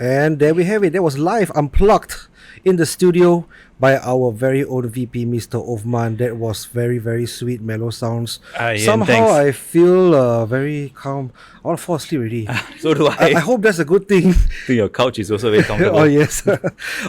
And there we have it. That was live, unplugged in the studio by our very own VP, Mr. Othman. That was very, very sweet, mellow sounds. Ian, Somehow thanks. I feel very calm. I want to fall asleep already. So do I. I hope that's a good thing. I think your couch is also very comfortable. Oh, yes.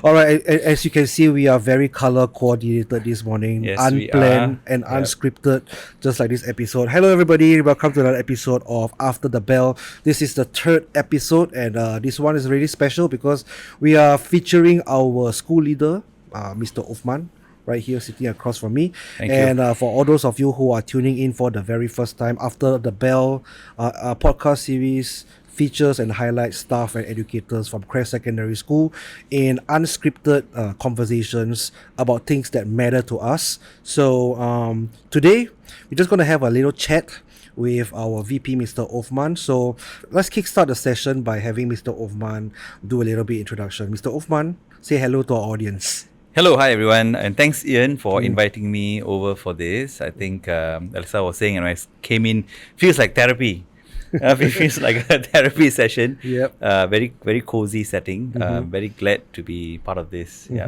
All right. As you can see, we are very color coordinated this morning. Yes, unplanned we are. and unscripted, just like this episode. Hello, everybody. Welcome to another episode of After the Bell. This is the third episode, and this one is really special because we are featuring our school leader, Mr. Othman, right here sitting across from me. Thank and you. For all those of you who are tuning in for the very first time, After the Bell podcast series features and highlights staff and educators from Crest Secondary School in unscripted conversations about things that matter to us. So today we're just going to have a little chat with our VP, Mr. Othman. So let's kickstart the session by having Mr. Othman do a little bit introduction. Mr. Othman, say hello to our audience. Hello, hi everyone, and thanks Ian for inviting me over for this. I think Elsa was saying, and when I came in, feels like therapy. It feels like a therapy session. Yep. Very, very cozy setting. Very glad to be part of this. Yeah.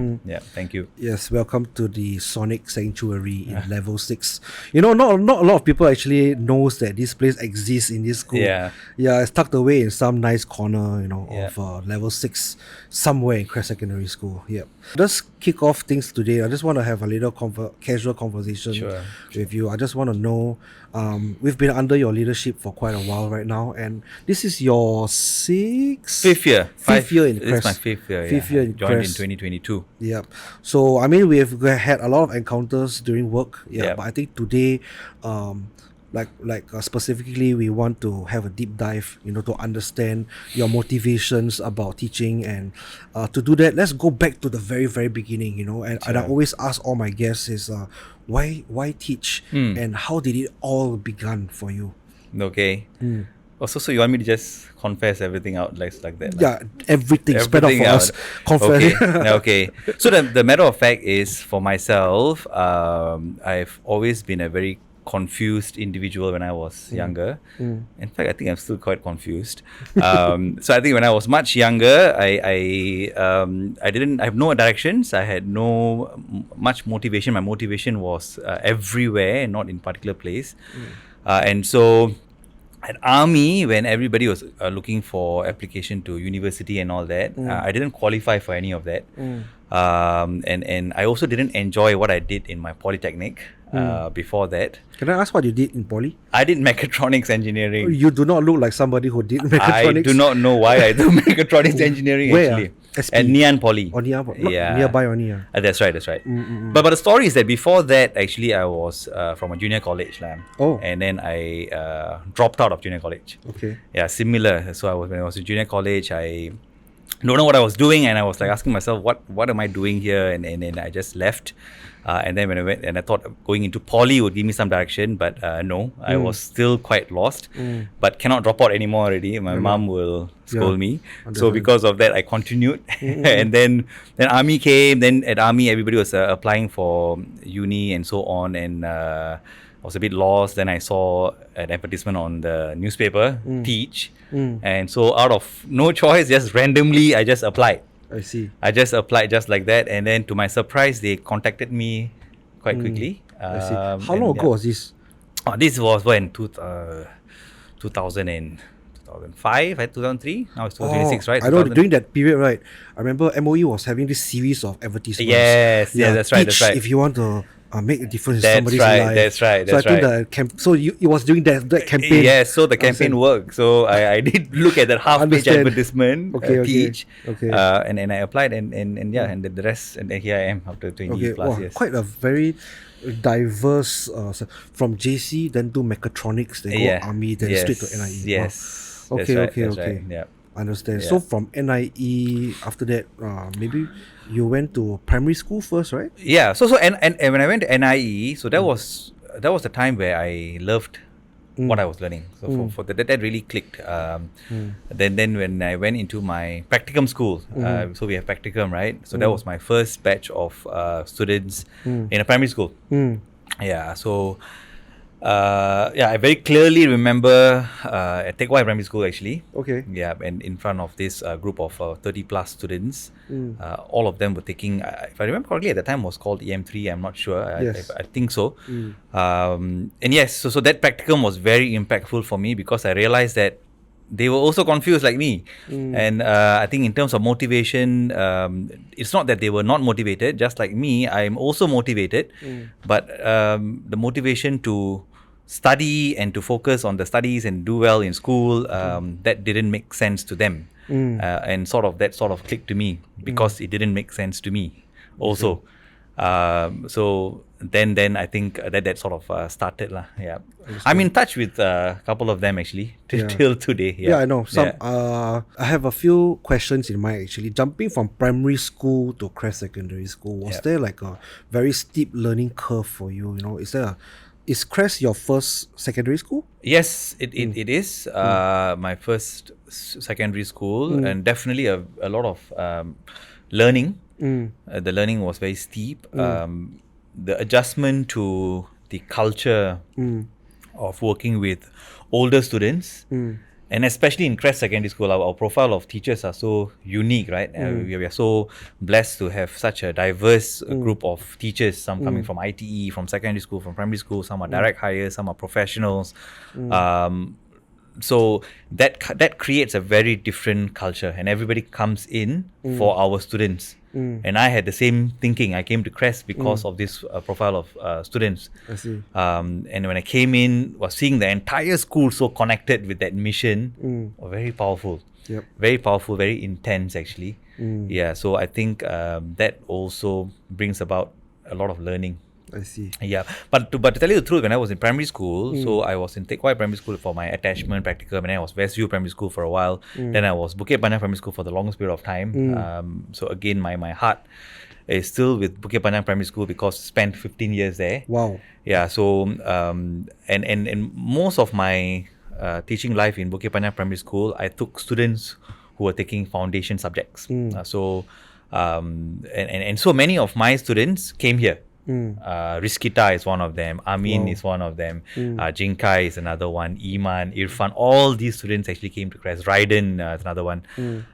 Thank you. Yes, welcome to the Sonic Sanctuary in Level 6. You know, not a lot of people actually knows that this place exists in this school. Yeah. Yeah, it's tucked away in some nice corner, Yeah. of Level 6 somewhere in Crest Secondary School. Yep. Just kick off things today. I just want to have a little casual conversation Sure. with you. I just want to know, we've been under your leadership for quite a while right now, and this is your Fifth year. Fifth year in This Crest. is my fifth year. Fifth year in Joined in Crest. 2022. Yep. So I mean, we've had a lot of encounters during work. Yeah. Yep. But I think today, specifically, we want to have a deep dive. To understand your motivations about teaching, and to do that, let's go back to the very, very beginning. And I always ask all my guests is, why teach, and how did it all begun for you? Okay. Also, so you want me to just confess everything out like that? Yeah, everything. Spread out for us. Okay. Confess. Okay. So the matter of fact is, for myself, I've always been a very confused individual when I was younger. In fact, I think I'm still quite confused. So I think when I was much younger, I have no directions. I had no much motivation. My motivation was everywhere, not in particular place. And so at army, when everybody was looking for application to university and all that, I didn't qualify for any of that. And I also didn't enjoy what I did in my polytechnic before that. Can I ask what you did in poly? I did mechatronics engineering. You do not look like somebody who did mechatronics. I do not know why I do mechatronics engineering. Where? Actually. SP? At Nian Poly. Or nearby? Yeah. Nearby or near? That's right. But the story is that before that, actually, I was from a junior college. Oh. And then I dropped out of junior college. Okay. Yeah, similar. So when I was in junior college, I don't know what I was doing, and I was like asking myself, what am I doing here? And then I just left. And then when I went, and I thought going into poly would give me some direction, but no, I was still quite lost. But cannot drop out anymore already. My mom will scold me. So because of that, I continued. And then army came. Then at army, everybody was applying for uni and so on. And I was a bit lost. Then I saw an advertisement on the newspaper, Teach. And so out of no choice, just randomly, I just applied. I see. I just applied just like that, and then to my surprise, they contacted me quite quickly. I see. How long ago was this? This was when 2005, 2003. Now it's 2026, right? I know during that period, right? I remember MOE was having this series of advertisements. Yes, that's right. Teach if you want to make a difference in That's somebody's right, life. that's right, So I that's think it was during that campaign. Yes, so the campaign worked. So I did look at that half-page Understand. advertisement, Okay. Teach, Okay. and I applied, and the rest, and here I am after 20 plus years. Quite a very diverse from JC, then to mechatronics, then go army, then straight to NIE. Yes. Wow. Okay. Okay. Yeah. Understand. Yeah. So from NIE, after that, maybe you went to primary school first, right? Yeah. So and when I went to NIE, so that was the time where I loved what I was learning. So for that really clicked. Then when I went into my practicum school, so we have practicum, right? So that was my first batch of students in a primary school. Yeah. So I very clearly remember at Teck Whye Primary School actually. Okay. Yeah, and in front of this group of 30 plus students, all of them were taking, if I remember correctly, at the time was called EM3. I'm not sure. Yes. I think so. And yes, so that practicum was very impactful for me because I realized that they were also confused like me. And I think in terms of motivation, it's not that they were not motivated. Just like me, I'm also motivated. But the motivation to study and to focus on the studies and do well in school, that didn't make sense to them. And that sort of clicked to me because it didn't make sense to me also. So then I think that sort of started lah. Yeah, I'm in touch with a couple of them actually till today. Yeah, I know. I have a few questions in mind actually. Jumping from primary school to Crest Secondary School, was there like a very steep learning curve for you? You know, is Crest your first secondary school? Yes, it is my first secondary school, and definitely a lot of learning. The learning was very steep. The adjustment to the culture of working with older students, and especially in Crest Secondary School, our profile of teachers are so unique, right? We are so blessed to have such a diverse group of teachers, some coming from ITE, from secondary school, from primary school, some are direct hires, some are professionals. So that creates a very different culture, and everybody comes in for our students. And I had the same thinking. I came to Crest because of this profile of students. I see. And when I came in, was seeing the entire school so connected with that mission, very powerful. Yep. Very powerful, very intense actually. Yeah, so I think that also brings about a lot of learning. I see. Yeah, but to tell you the truth, when I was in primary school, so I was in Teck Whye Primary School for my attachment practicum, and then I was Westview Primary School for a while. Then I was Bukit Panjang Primary School for the longest period of time. So again, my heart is still with Bukit Panjang Primary School because I spent 15 years there. Wow. Yeah, so and most of my teaching life in Bukit Panjang Primary School, I took students who were taking foundation subjects. And so many of my students came here. Rizkita is one of them, Amin is one of them, Jinkai is another one, Iman, Irfan, all these students actually came to Crest. Raiden is another one.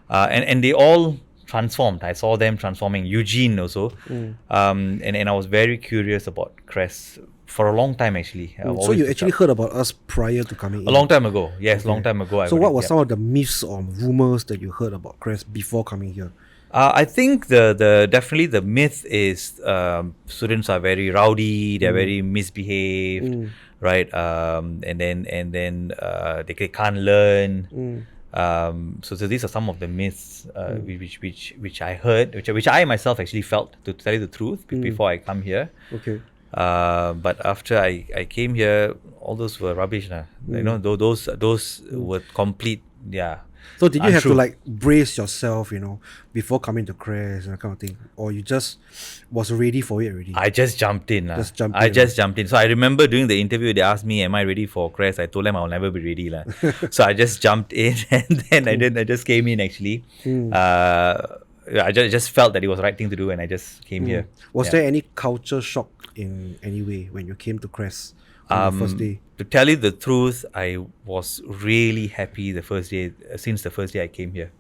And they all transformed. I saw them transforming. Eugene also. And I was very curious about Crest for a long time actually. So you actually heard about us prior to coming in? A long time ago. Yes, long time ago. So what were some of the myths or rumors that you heard about Crest before coming here? I think the definitely the myth is students are very rowdy, they're very misbehaved, right? And then they can't learn. So these are some of the myths which I heard, which I myself actually felt, to tell you the truth, before I come here. Okay. But after I came here, all those were rubbish. You know, those were complete, So did you have to untrue. like brace yourself, before coming to Crest and that kind of thing? Or you just was ready for it already? I just jumped in. Just jumped I in, just jumped in. So I remember during the interview, they asked me, am I ready for Crest? I told them I'll never be ready. So I just jumped in and then I just came in actually. I just felt that it was the right thing to do and I just came here. Was there any culture shock in any way when you came to Crest on the first day? To tell you the truth, I was really happy the first day, since the first day I came here.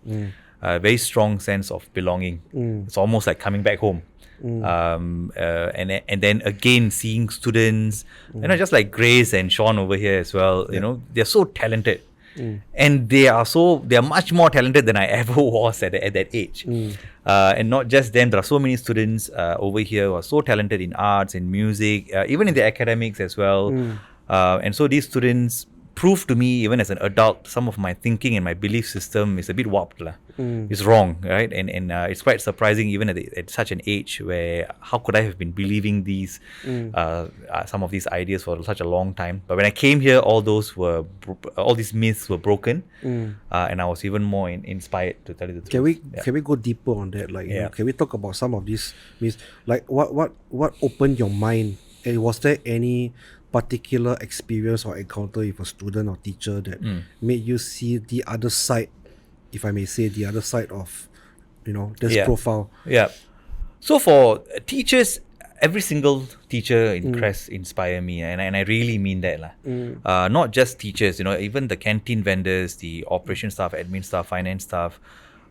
A very strong sense of belonging. It's almost like coming back home. And then again seeing students, just like Grace and Sean over here as well. They're so talented. And they are much more talented than I ever was at that age. And not just them, there are so many students over here who are so talented in arts, in music, even in the academics as well. And so these students proved to me, even as an adult, some of my thinking and my belief system is a bit warped. It's wrong, right? And it's quite surprising even at such an age where how could I have been believing these some of these ideas for such a long time. But when I came here, all these myths were broken, and I was even more inspired, to tell you the truth. Can we go deeper on that? Can we talk about some of these myths? Like what opened your mind? And was there any particular experience or encounter with a student or teacher that made you see the other side, if I may say, the other side of this profile? Yeah. So for teachers, every single teacher in Crest inspire me, and I really mean that lah. Not just teachers, even the canteen vendors, the operation staff, admin staff, finance staff,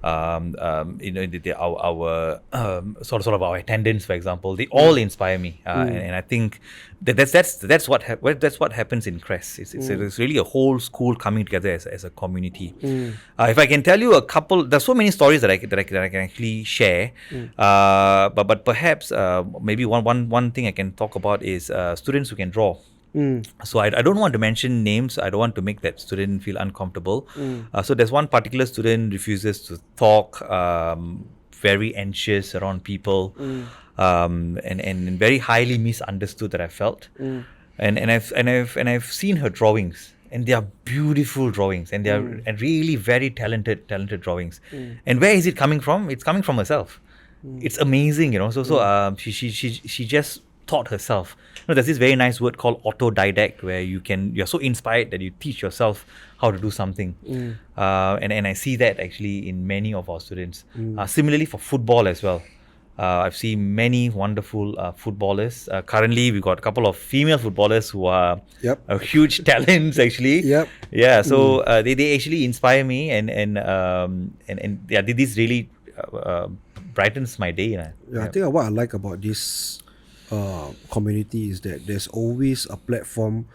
our sort of our attendants, for example, they all inspire me, and I think that's what happens in Crest. It's really a whole school coming together as a community. If I can tell you a couple, there's so many stories that I can actually share, but perhaps maybe one thing I can talk about is students who can draw. So I don't want to mention names. I don't want to make that student feel uncomfortable. So there's one particular student refuses to talk, very anxious around people, and very highly misunderstood that I felt. And I've seen her drawings, and they are beautiful drawings, and they are and really very talented drawings. And where is it coming from? It's coming from herself. It's amazing, So she just taught herself. There's this very nice word called autodidact, where you're so inspired that you teach yourself how to do something. And I see that actually in many of our students. Similarly for football as well. I've seen many wonderful footballers. Currently, we've got a couple of female footballers who are huge talents actually. Yeah. So they actually inspire me, and yeah, this really brightens my day. I think what I like about this community is that there's always a platform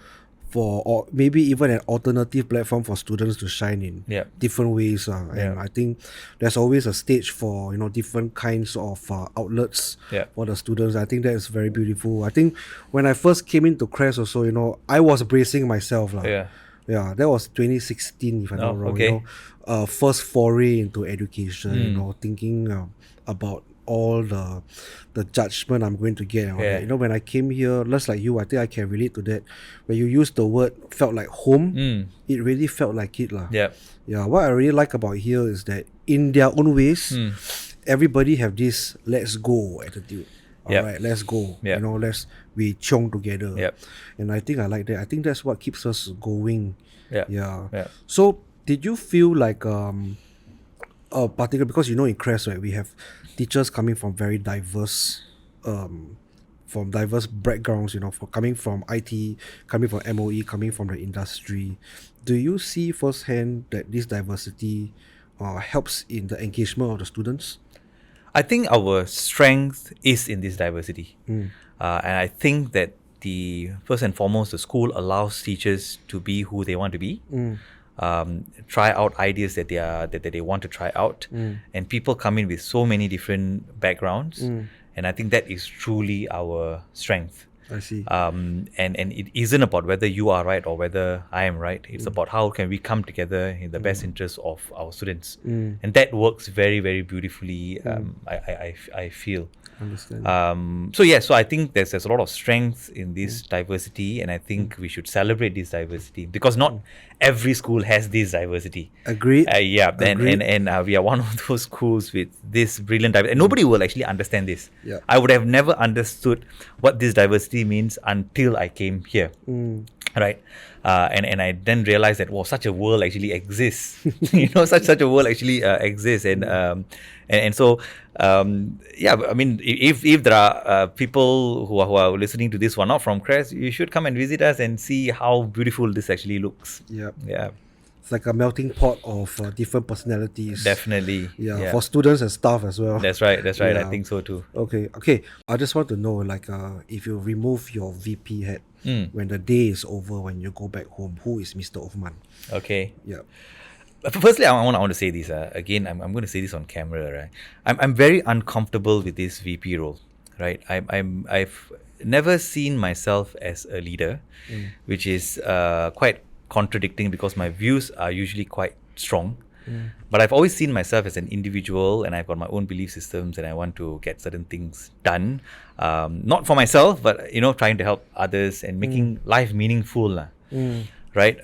or maybe even an alternative platform for students to shine in different ways, and I think there's always a stage for different kinds of outlets for the students. I think that is very beautiful. I think when I first came into Crest also, I was bracing myself that was 2016 if I'm not wrong. First foray into education, thinking about all the judgment I'm going to get. When I came here, just like you, I think I can relate to that. When you use the word felt like home, it really felt like it. What I really like about here is that in their own ways, everybody have this let's go attitude. Alright, let's go. We chiong together. And I think I like that. I think that's what keeps us going. So did you feel like particular, because in Crest, right, we have teachers coming from very diverse backgrounds, coming from IT, coming from MOE, coming from the industry. Do you see firsthand that this diversity helps in the engagement of the students? I think our strength is in this diversity. And I think that first and foremost, the school allows teachers to be who they want to be. Try out ideas that they want to try out, and people come in with so many different backgrounds, and I think that is truly our strength. I see. And it isn't about whether you are right or whether I am right. It's about how can we come together in the best interest of our students, and that works very, very beautifully. I feel. Understand. So I think there's a lot of strength in this diversity, and I think we should celebrate this diversity, because not every school has this diversity. Agreed. Agreed. And we are one of those schools with this brilliant diversity, and nobody will actually understand this. I would have never understood what this diversity means until I came here. Right, and I then realized that such a world actually exists. Such a world actually exists, and so I mean, if there are people who are listening to this who are not from Crest, you should come and visit us and see how beautiful this actually looks. It's like a melting pot of different personalities. Definitely. For students and staff as well. That's right. I think so too. Okay. I just want to know, if you remove your VP hat, when the day is over, when you go back home, who is Mr. Othman? Okay. Firstly, I want to say this. Again, I'm going to say this on camera. Right, I'm very uncomfortable with this VP role. Right, I've never seen myself as a leader, which is quite contradicting, because my views are usually quite strong. But I've always seen myself as an individual, and I've got my own belief systems, and I want to get certain things done, not for myself, but trying to help others and making life meaningful, right?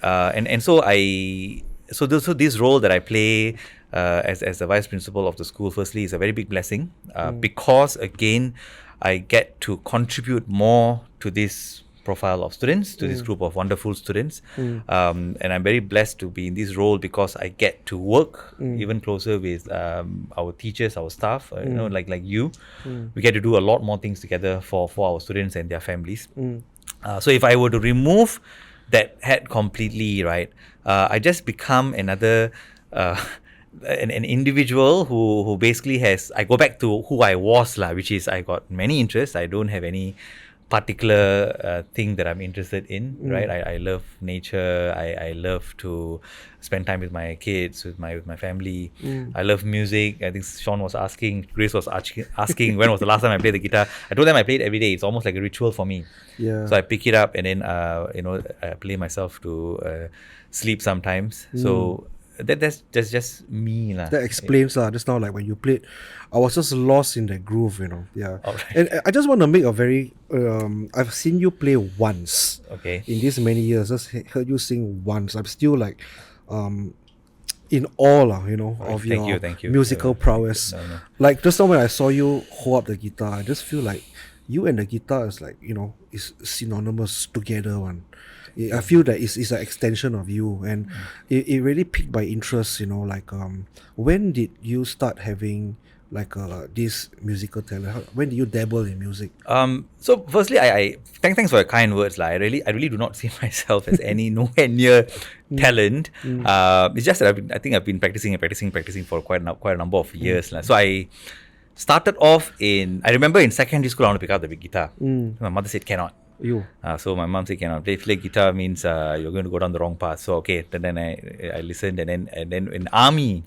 So this role that I play as the vice principal of the school, firstly, is a very big blessing, because again, I get to contribute more to this profile of students, to this group of wonderful students. And I'm very blessed to be in this role because I get to work even closer with our teachers, our staff, like you. We get to do a lot more things together for our students and their families. So if I were to remove that hat completely, right, I just become another an individual who basically has, I go back to who I was lah, which is I got many interests. I don't have any particular thing that I'm interested in, right? I love nature. I love to spend time with my kids, with my family. I love music. I think Sean was asking, Grace was asking when was the last time I played the guitar. I told them I played every day. It's almost like a ritual for me. Yeah. So I pick it up and then I play myself to sleep sometimes. So that's just me lah. That explains just now, like when you played, I was just lost in that groove, Yeah. Alright. And I just want to make a very I've seen you play once. Okay. In these many years, just heard you sing once. I'm still like in awe lah, of Thank your you. musical prowess. No. Like just now when I saw you hold up the guitar, I just feel like you and the guitar is like, is synonymous together one. I feel that it's an extension of you, and it really piqued my interest, like when did you start having like this musical talent? When did you dabble in music? So firstly, I thanks for your kind words lah. I really do not see myself as nowhere near talent. It's just that I've been practicing for quite a number of years lah. So I started off I remember in secondary school I want to pick up the big guitar. My mother said cannot. You. So my mom said cannot play guitar means you're going to go down the wrong path. So okay, then I listened, and then in army,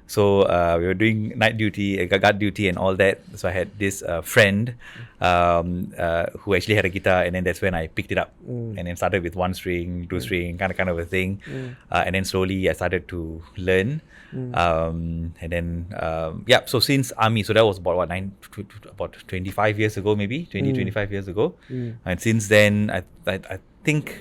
so we were doing night duty, guard duty, and all that. So I had this friend who actually had a guitar, and then that's when I picked it up, and then started with 1 string, 2 string, kind of a thing, and then slowly I started to learn. And then so since army, so that was about about 25 years ago, maybe 25 years ago, and since then I think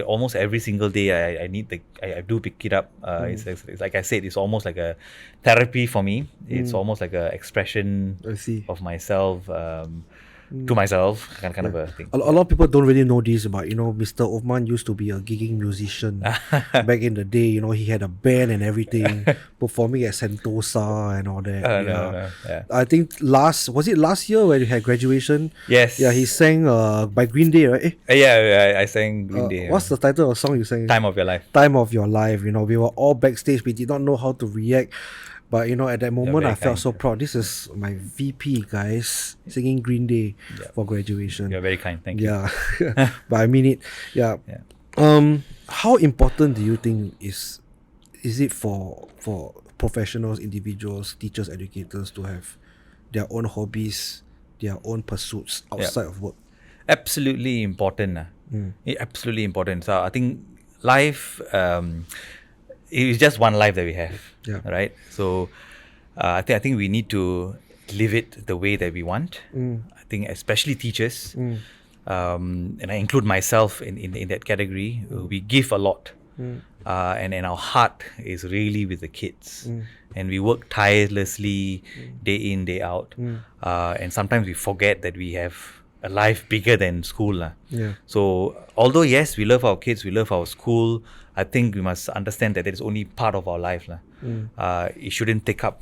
almost every single day I do pick it up. It's like I said, it's almost like a therapy for me. It's almost like a expression of myself to myself, kind of a thing. A lot of people don't really know this, but Mr. Othman used to be a gigging musician back in the day. He had a band and everything, performing at Sentosa and all that. No. I think last year when you had graduation? Yes. Yeah, he sang by Green Day, right? Yeah, I sang Green Day. What's the title of the song you sang? Time of Your Life. Time of Your Life. We were all backstage. We did not know how to react. But at that moment, I felt so proud. This is my VP, guys, singing Green Day for graduation. You're very kind. Thank you. Yeah, but I mean it. Yeah. How important do you think is it for professionals, individuals, teachers, educators to have their own hobbies, their own pursuits outside of work? Absolutely important. Absolutely important. So I think life. It's just one life that we have, right? So I think we need to live it the way that we want. I think especially teachers, and I include myself in that category. We give a lot, and our heart is really with the kids, and we work tirelessly day in, day out, and sometimes we forget that we have a life bigger than school. So although yes, we love our kids, we love our school, I think we must understand that it is only part of our life. It shouldn't take up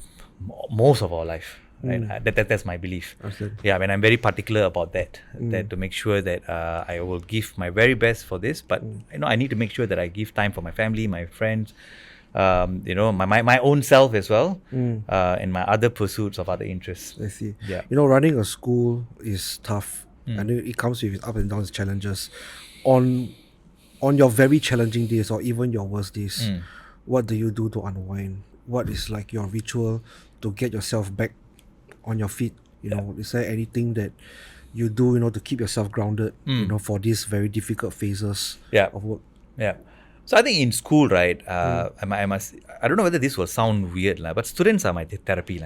most of our life. Right? That's my belief. Yeah, and I'm very particular about that to make sure that I will give my very best for this, but I need to make sure that I give time for my family, my friends, my own self as well, and my other pursuits of other interests. I see. Yeah. Running a school is tough, and it comes with ups and downs, challenges. On your very challenging days or even your worst days, what do you do to unwind? What is like your ritual to get yourself back on your feet? Is there anything that you do, to keep yourself grounded, for these very difficult phases of work? Yeah. So I think in school, right, I don't know whether this will sound weird, but students are my therapy.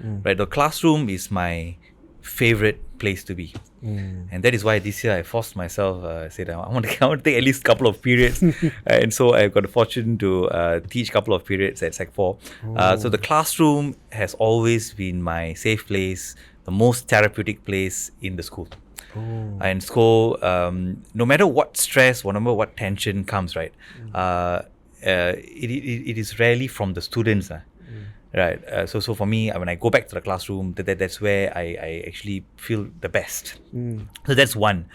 Right? The classroom is my favorite place to be. And that is why this year I forced myself, I said I want to take at least a couple of periods. And so I got the fortune to teach a couple of periods at Sec 4. So the classroom has always been my safe place, the most therapeutic place in the school. And so no matter what stress, no matter what tension comes, right, it is rarely from the students. Right. So for me, when I go back to the classroom, that's where I actually feel the best. So that's one.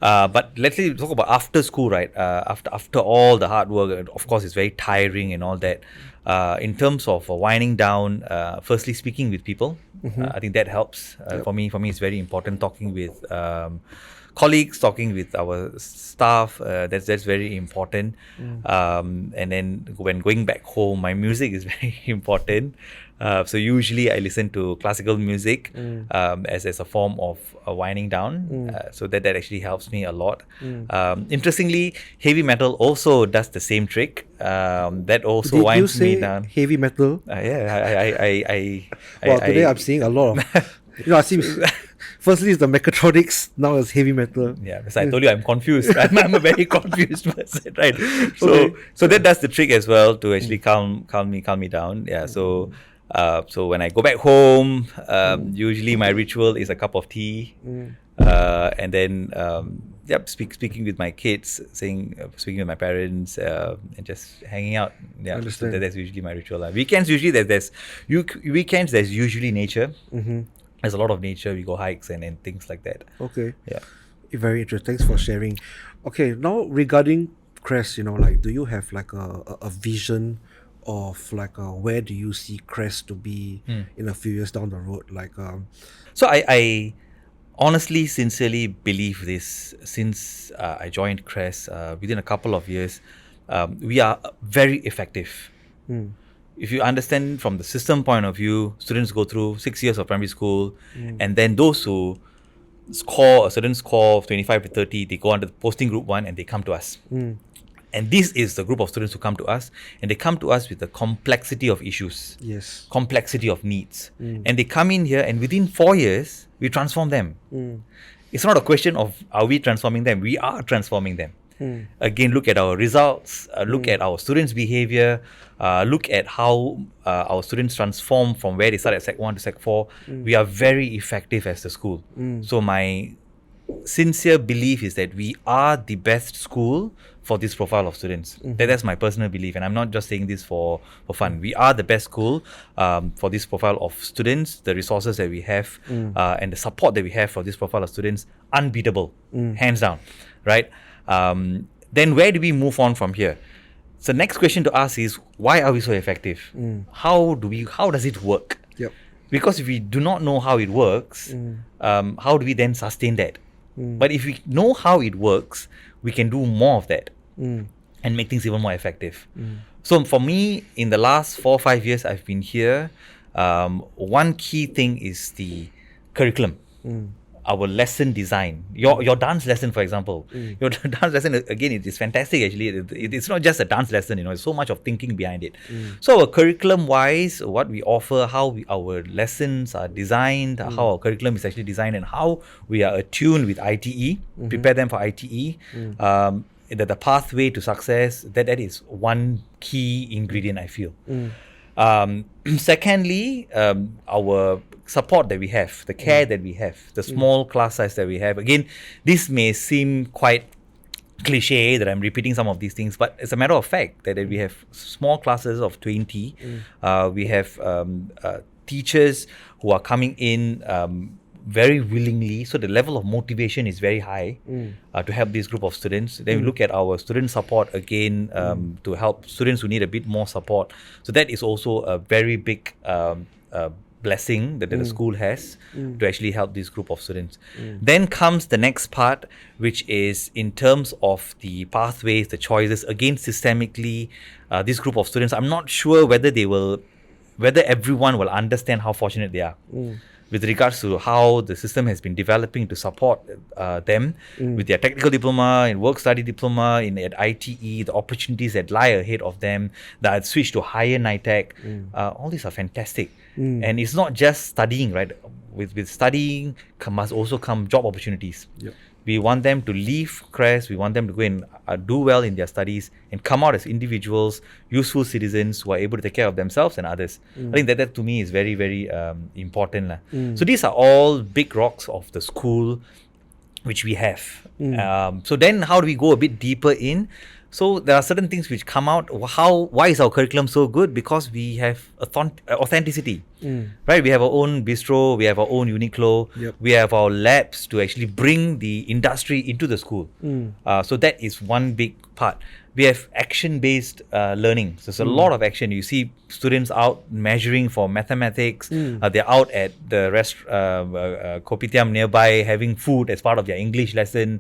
But let's say talk about after school, right? After all the hard work, of course, it's very tiring and all that. In terms of winding down, firstly speaking with people, I think that helps. For me, it's very important talking with colleagues, talking with our staff. That's very important. And then when going back home, my music is very important. So usually I listen to classical music as a form of winding down. So that actually helps me a lot. Interestingly, heavy metal also does the same trick. That also winds me down. Heavy metal? Well, today I'm seeing a lot of. I see. Firstly, it's the mechatronics. Now it's heavy metal. Yeah, because I told you I'm confused. I'm a very confused person, right? So that does the trick as well to actually calm me down. Yeah. So when I go back home, usually my ritual is a cup of tea, and then speaking with my kids, speaking with my parents, and just hanging out. Yeah, so that's usually my ritual. Weekends usually there's usually nature. There's a lot of nature. We go hikes and things like that. Okay. Yeah. Very interesting. Thanks for sharing. Okay, now regarding Crest, do you have like a vision of like where do you see Crest to be in a few years down the road? So I honestly, sincerely believe this. Since I joined Crest, within a couple of years, we are very effective. If you understand from the system point of view, students go through 6 years of primary school, and then those who score a certain score of 25 to 30, they go under the posting group 1 and they come to us. And this is the group of students who come to us, and they come to us with the complexity of issues, complexity of needs. And they come in here, and within 4 years, we transform them. It's not a question of are we transforming them, we are transforming them. Again, look at our results, look at our students' behavior, look at how our students transform from where they start at Sec 1 to Sec 4. We are very effective as the school. So my sincere belief is that we are the best school for this profile of students. That's my personal belief, and I'm not just saying this for fun. We are the best school for this profile of students. The resources that we have and the support that we have for this profile of students, unbeatable, hands down, right? Then where do we move on from here? So next question to ask is, why are we so effective? How does it work? Because if we do not know how it works, how do we then sustain that? But if we know how it works, we can do more of that and make things even more effective. So for me, in the last 4 or 5 years I've been here, one key thing is the curriculum. Our lesson design, your dance lesson, for example, your dance lesson, again, it is fantastic. Actually, it's not just a dance lesson. There's so much of thinking behind it. So our curriculum wise, what we offer, how our lessons are designed, how our curriculum is actually designed, and how we are attuned with ITE, prepare them for ITE, the pathway to success, that is one key ingredient, I feel. Secondly, our support that we have, the care that we have, the small class size that we have. Again, this may seem quite cliche that I'm repeating some of these things, but it's a matter of fact that we have small classes of 20. We have teachers who are coming in very willingly, so the level of motivation is very high to help this group of students. Then we look at our student support again to help students who need a bit more support. So that is also a very big blessing that the school has to actually help this group of students. Then comes the next part, which is in terms of the pathways, the choices. Again, systemically, this group of students, I'm not sure whether everyone will understand how fortunate they are with regards to how the system has been developing to support them with their technical diploma, in work study diploma, at ITE, the opportunities that lie ahead of them, that switch to higher NITEC. All these are fantastic. And it's not just studying, right? With studying must also come job opportunities. We want them to leave Crest. We want them to go and do well in their studies and come out as individuals, useful citizens who are able to take care of themselves and others. I think that to me is very, very important. So these are all big rocks of the school. which we have. So then how do we go a bit deeper in? So there are certain things which come out. Why is our curriculum so good? Because we have authenticity, right? We have our own bistro, we have our own Uniqlo, Yep. we have our labs to actually bring the industry into the school. So that is one big part. We have action-based learning. So there's a lot of action. You see students out measuring for mathematics. They're out at the kopitiam nearby having food as part of their English lesson.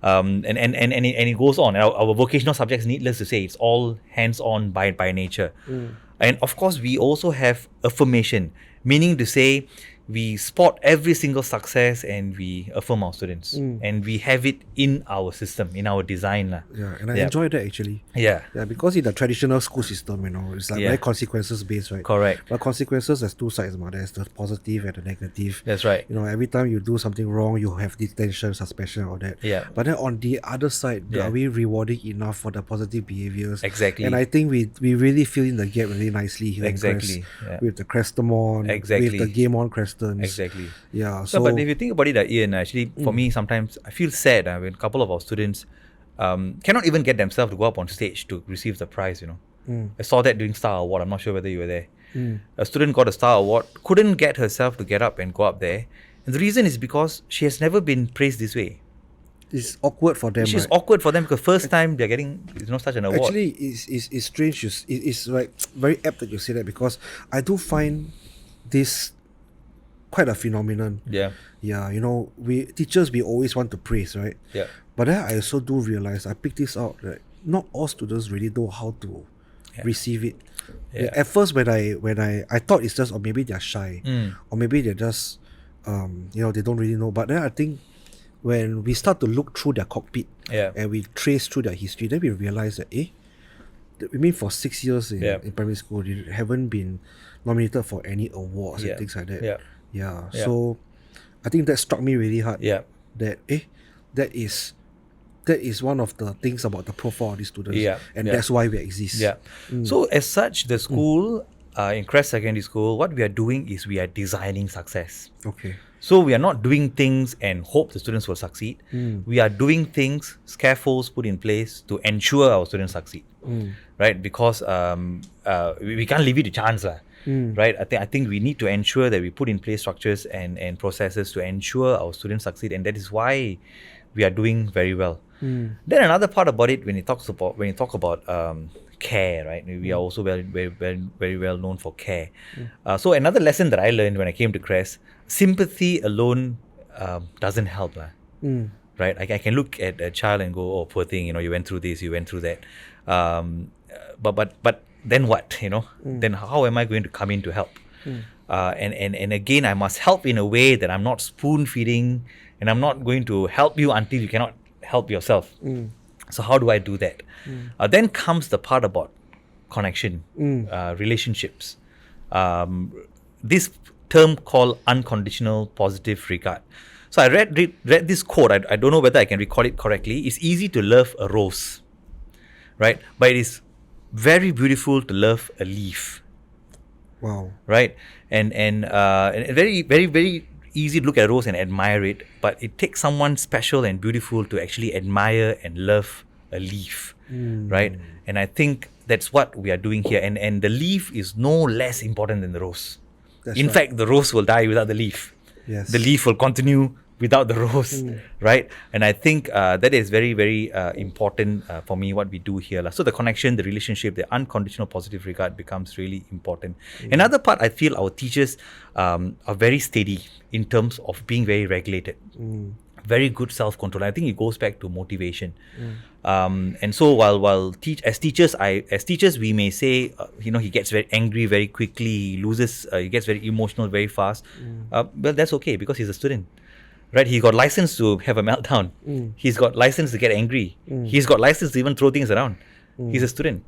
And it goes on. Our vocational subjects, needless to say, it's all hands-on by nature. And of course, we also have affirmation, meaning to say, we spot every single success and we affirm our students, and we have it in our system, in our design. Yeah, and I enjoy that actually. Yeah. Yeah, because in the traditional school system, it's like Yeah. very consequences based, right? Correct. But consequences has two sides, there's the positive and the negative. That's right. Every time you do something wrong, you have detention, suspension, all that. Yeah. But then on the other side, Yeah. are we rewarding enough for the positive behaviors? Exactly. And I think we really fill in the gap really nicely here. in Exactly, Crest, yeah. with the Crestamon, Exactly. with the Game On Crestons. Exactly. Yeah. So, but if you think about it, Ian, actually, for me, sometimes I feel sad when a couple of our students cannot even get themselves to go up on stage to receive the prize, I saw that during Star Award. I'm not sure whether you were there. A student got a Star Award, couldn't get herself to get up and go up there. And the reason is because she has never been praised this way. It's awkward for them. It's right? awkward for them because first time they're getting such an award. Actually, it's strange. It's like very apt that you say that, because I do find this quite a phenomenon. Yeah. Yeah, we teachers, we always want to praise, right? Yeah. But then I also do realize, I picked this out, that not all students really know how to receive it. Yeah. At first, when I thought it's just, or maybe they're shy, or maybe they're just, they don't really know. But then I think when we start to look through their cockpit, Yeah. and we trace through their history, then we realize that, for 6 years in primary school, they haven't been nominated for any awards and things like that. Yeah. Yeah. Yeah. So I think that struck me really hard. Yeah. That that is one of the things about the profile of these students. Yeah. And Yeah. that's why we exist. Yeah. So as such, the school, in Crest Secondary School, what we are doing is we are designing success. Okay. So we are not doing things and hope the students will succeed. We are doing things, scaffolds put in place to ensure our students succeed. Right? Because we can't leave it to chance. Right? I think we need to ensure that we put in place structures and processes to ensure our students succeed, and that is why we are doing very well. Then another part about it, when you talk about care, right? We are also very well known for care. So another lesson that I learned when I came to Crest, sympathy alone doesn't help. Right? I can look at a child and go, oh, poor thing, you went through this, you went through that. But then what? Then how am I going to come in to help? And again, I must help in a way that I'm not spoon feeding, and I'm not going to help you until you cannot help yourself. So how do I do that? Then comes the part about connection, relationships. This term called unconditional positive regard. So I read this quote. I don't know whether I can recall it correctly. It's easy to love a rose, right? But it is very beautiful to love a leaf. Wow. Right? And very, very, very easy to look at a rose and admire it, but it takes someone special and beautiful to actually admire and love a leaf. Right? And I think that's what we are doing here. And the leaf is no less important than the rose. In fact, the rose will die without the leaf. Yes. The leaf will continue without the rose, right? And I think that is very, very important for me, what we do here. So the connection, the relationship, the unconditional positive regard becomes really important. Another part, I feel our teachers are very steady in terms of being very regulated. Very good self-control. I think it goes back to motivation. And so while as teachers, we may say, he gets very angry very quickly, he gets very emotional very fast. Well, that's okay, because he's a student. Right, he got license to have a meltdown. He's got license to get angry. He's got license to even throw things around. He's a student.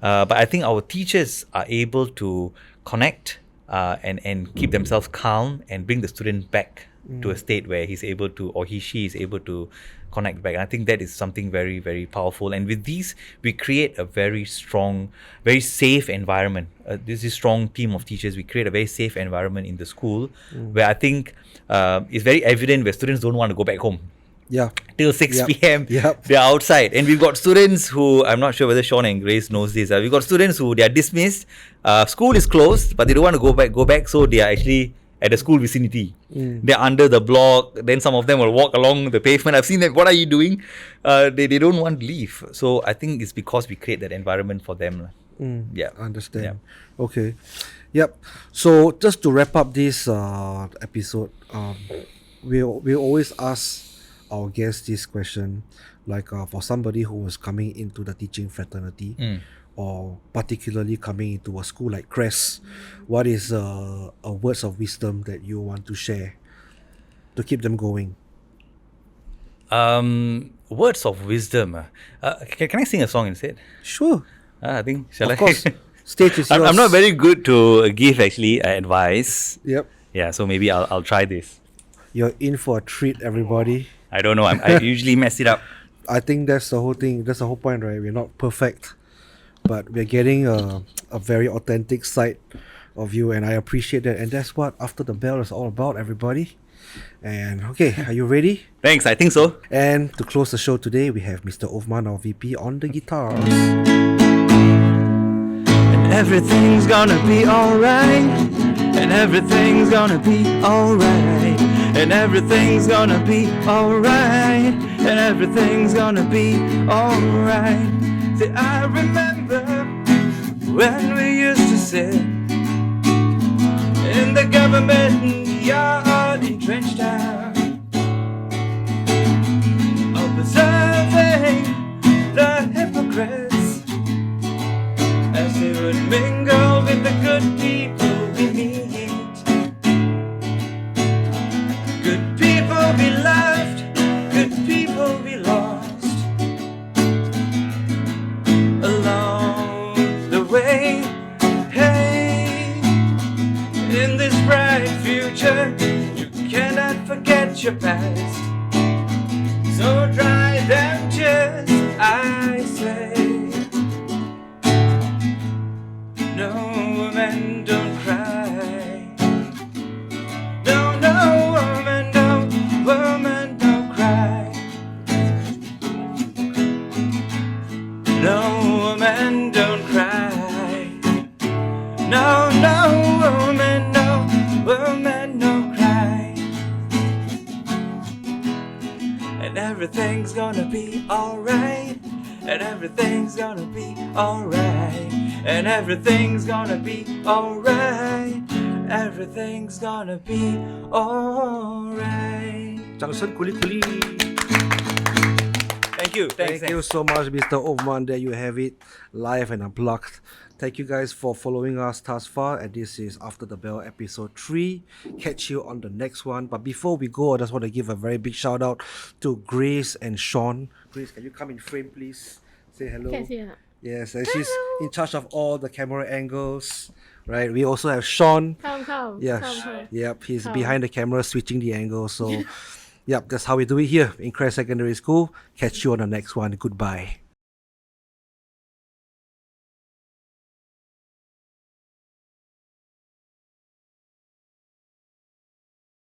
But I think our teachers are able to connect and keep themselves calm and bring the student back to a state where he's able to, or she is able to connect back. And I think that is something very, very powerful. And with these, we create a very strong, very safe environment. This is a strong team of teachers. We create a very safe environment in the school where I think it's very evident where students don't want to go back home. Yeah. till 6 Yep. p.m. Yep. They're outside. And we've got students who, I'm not sure whether Sean and Grace knows this. We've got students who they are dismissed. School is closed, but they don't want to go back. So they are actually at the school vicinity. They're under the block. Then some of them will walk along the pavement. I've seen them. What are you doing? They don't want to leave. So I think it's because we create that environment for them. Yeah. Understand. Yeah. Okay. Yep. So just to wrap up this episode, we always ask our guests this question, like for somebody who was coming into the teaching fraternity, or particularly coming into a school like Crest, what is a words of wisdom that you want to share to keep them going? Words of wisdom. Can I sing a song instead? Sure. I think, shall Of I? course. Stage is yours. I'm not very good to give actually advice. Yep. Yeah, so maybe I'll try this. You're in for a treat, everybody. I don't know. I usually mess it up. I think that's the whole thing. That's the whole point, right? We're not perfect, but we're getting a very authentic side of you, and I appreciate that. And that's what After the Bell is all about, everybody. And okay, are you ready? Thanks. I think so. And to close the show today, we have Mr. Othman, our VP, on the guitars. And everything's gonna be alright. And everything's gonna be alright. And everything's gonna be alright. And everything's gonna be alright. See, I remember when we used to sit in the government yard in Trenchtown, observing the hypocrites as they would mingle with the good people we meet. Good people we loved, good people we lost along the way. Hey, in this bright future, you cannot forget your past. So dry them tears, I say. No, woman, don't cry. No, no, woman, don't cry. No, woman, don't cry. No, woman, don't cry. And everything's gonna be alright. And everything's gonna be alright. And everything's gonna be alright. Everything's gonna be alright. Changsen kuli-kuli. Thank you. Thank you so much, Mr. Othman. There you have it, live and unplugged. Thank you guys for following us thus far, and this is After the Bell episode 3. Catch you on the next one. But before we go, I just want to give a very big shout out to Grace and Sean. Grace, can you come in frame, please? Say hello. Can I see her? Yes, and she's in charge of all the camera angles. Right, we also have Sean. Come. Yes, Come. yep, he's Come. behind the camera switching the angle. So, yep, that's how we do it here in Crest Secondary School. Catch you on the next one. Goodbye.